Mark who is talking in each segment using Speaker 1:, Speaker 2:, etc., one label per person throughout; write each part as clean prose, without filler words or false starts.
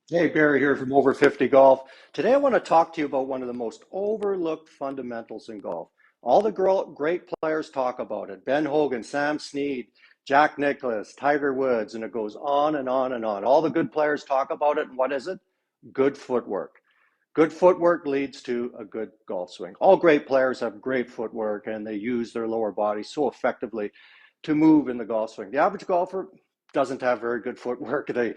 Speaker 1: Hey, Barry here from Over 50 Golf. Today I want to talk to you about one of the most overlooked fundamentals in golf. All the great players talk about it. Ben Hogan, Sam Snead, Jack Nicklaus, Tiger Woods, and it goes on and on and on. All the good players talk about it, and what is it? Good footwork. Good footwork leads to a good golf swing. All great players have great footwork and they use their lower body so effectively to move in the golf swing. The average golfer doesn't have very good footwork. They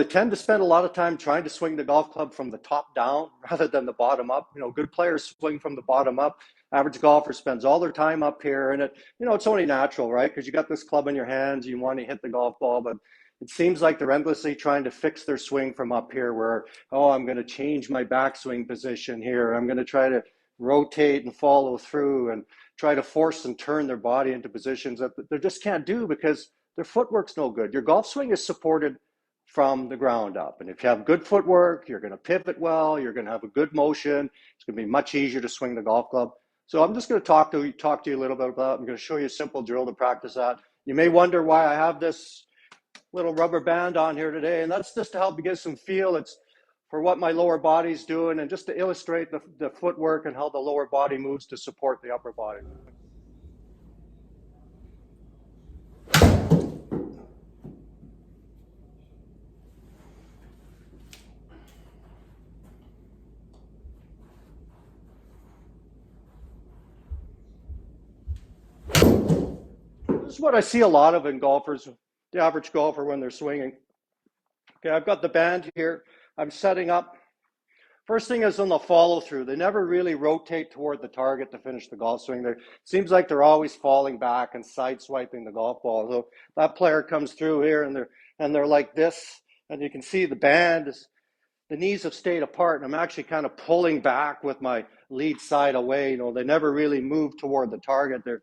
Speaker 1: tend to spend a lot of time trying to swing the golf club from the top down rather than the bottom up. Good players swing from the bottom up. Average golfer spends all their time up here, and it's only natural, right? Because you got this club in your hands, you want to hit the golf ball, but it seems like they're endlessly trying to fix their swing from up here where, oh, I'm going to change my backswing position here. I'm going to try to rotate and follow through and try to force and turn their body into positions that they just can't do because their footwork's no good. Your golf swing is supported from the ground up. And if you have good footwork, you're going to pivot well, you're going to have a good motion. It's going to be much easier to swing the golf club. So I'm just going to talk to you a little bit about it. I'm going to show you a simple drill to practice that. You may wonder why I have this little rubber band on here today, and that's just to help you get some feel. It's for what my lower body's doing and just to illustrate the footwork and how the lower body moves to support the upper body. This is what I see a lot of in golfers, the average golfer when they're swinging. Okay, I've got the band here. I'm setting up. First thing is on the follow through. They never really rotate toward the target to finish the golf swing. It seems like they're always falling back and side swiping the golf ball. So that player comes through here and they're like this, and you can see the band is the knees have stayed apart, and I'm actually kind of pulling back with my lead side away. They never really move toward the target. They're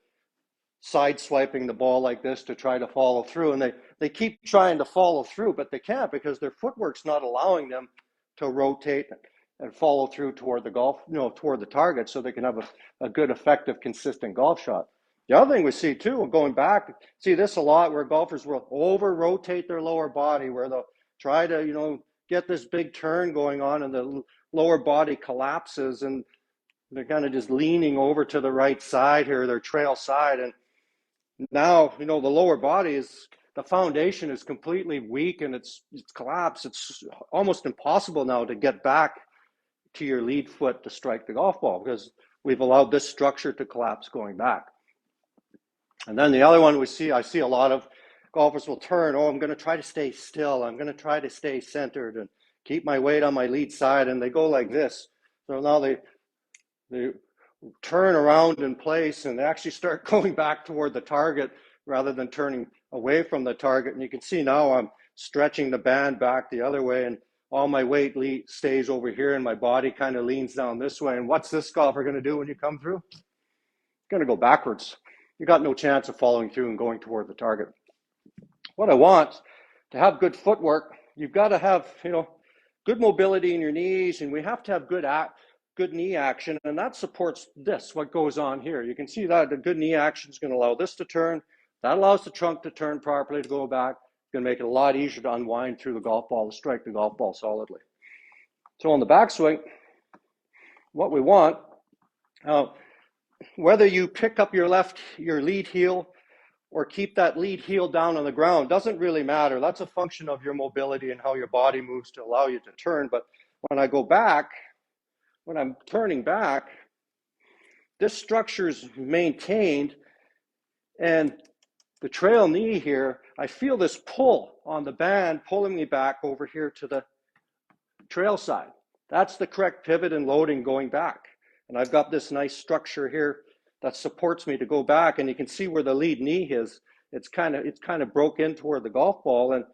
Speaker 1: side swiping the ball like this to try to follow through, and they keep trying to follow through, but they can't because their footwork's not allowing them to rotate and follow through toward toward the target, so they can have a good, effective, consistent golf shot. The other thing we see too, going back, see this a lot where golfers will over rotate their lower body, where they'll try to get this big turn going on, and the lower body collapses, and they're kind of just leaning over to the right side here, their trail side, and now the lower body is the foundation is completely weak and it's collapsed. It's almost impossible now to get back to your lead foot to strike the golf ball because we've allowed this structure to collapse going back. And then the other one I see a lot of golfers will turn, oh, I'm going to try to stay still, I'm going to try to stay centered and keep my weight on my lead side, and they go like this. So now they turn around in place and they actually start going back toward the target rather than turning away from the target. And you can see now I'm stretching the band back the other way, and all my weight stays over here and my body kind of leans down this way. And what's this golfer going to do when you come through? Going to go backwards. You got no chance of following through and going toward the target. What I want to have good footwork, you've got to have good mobility in your knees, and we have to have good knee action, and that supports what goes on here. You can see that the good knee action is going to allow this to turn. That allows the trunk to turn properly to go back. It's going to make it a lot easier to unwind through the golf ball to strike the golf ball solidly. So on the backswing, what we want, whether you pick up your lead heel or keep that lead heel down on the ground, doesn't really matter. That's a function of your mobility and how your body moves to allow you to turn. But when I go back, when I'm turning back, this structure is maintained, and the trail knee here, I feel this pull on the band pulling me back over here to the trail side. That's the correct pivot and loading going back. And I've got this nice structure here that supports me to go back, and you can see where the lead knee is. It's kind of broke in toward the golf ball, and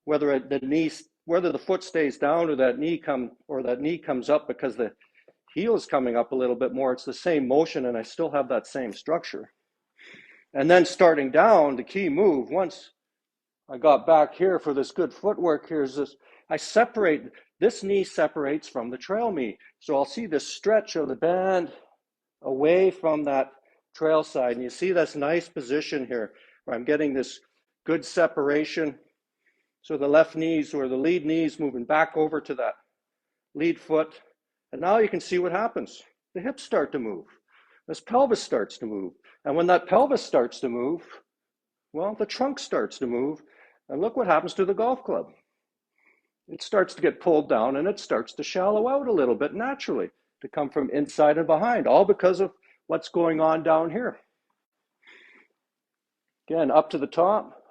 Speaker 1: whether the foot stays down or that knee comes up because the heel is coming up a little bit more, it's the same motion, and I still have that same structure. And then starting down, the key move, once I got back here for this good footwork, here's this, this knee separates from the trail knee. So I'll see this stretch of the band away from that trail side. And you see this nice position here where I'm getting this good separation So the left knees or the lead knees moving back over to that lead foot. And now you can see what happens. The hips start to move. This pelvis starts to move. And when that pelvis starts to move, well, the trunk starts to move. And look what happens to the golf club. It starts to get pulled down and it starts to shallow out a little bit naturally to come from inside and behind, all because of what's going on down here. Again, up to the top,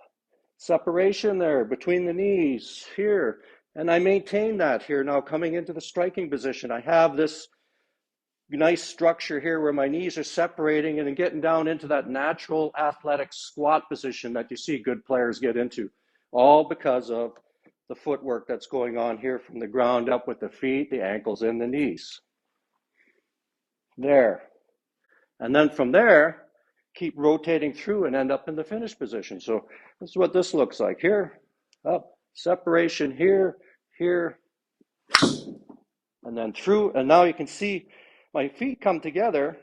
Speaker 1: separation there between the knees here. And I maintain that here now coming into the striking position. I have this nice structure here where my knees are separating and getting down into that natural athletic squat position that you see good players get into, all because of the footwork that's going on here from the ground up with the feet, the ankles, and the knees. There. And then from there, keep rotating through and end up in the finish position. So this is what this looks like here. Up, separation here, here, and then through. And now you can see my feet come together,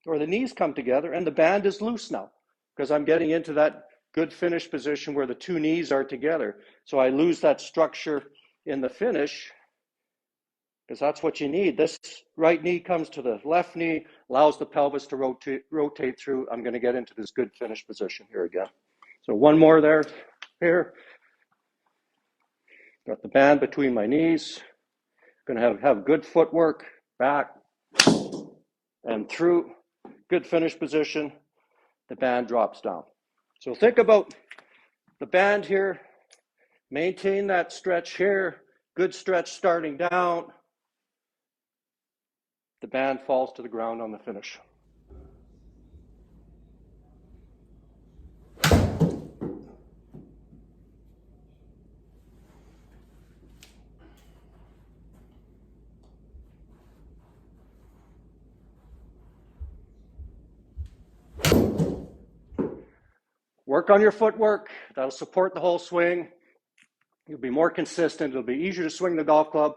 Speaker 1: or the knees come together, and the band is loose now because I'm getting into that good finish position where the two knees are together. So I lose that structure in the finish because that's what you need. This right knee comes to the left knee, allows the pelvis to rotate through. I'm going to get into this good finish position here again. So one more there, here. Got the band between my knees. Going to have good footwork, back and through. Good finish position. The band drops down. So think about the band here. Maintain that stretch here. Good stretch starting down. The band falls to the ground on the finish. Work on your footwork. That'll support the whole swing. You'll be more consistent. It'll be easier to swing the golf club.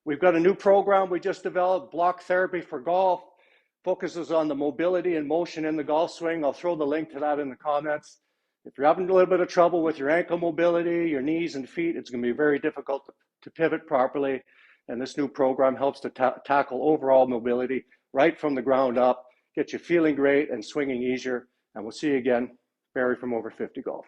Speaker 1: We've got a new program we just developed, Block Therapy for Golf. Focuses on the mobility and motion in the golf swing. I'll throw the link to that in the comments. If you're having a little bit of trouble with your ankle mobility, your knees and feet, it's going to be very difficult to pivot properly. And this new program helps to tackle overall mobility right from the ground up, get you feeling great and swinging easier. And we'll see you again. Barry from Over 50 Golf.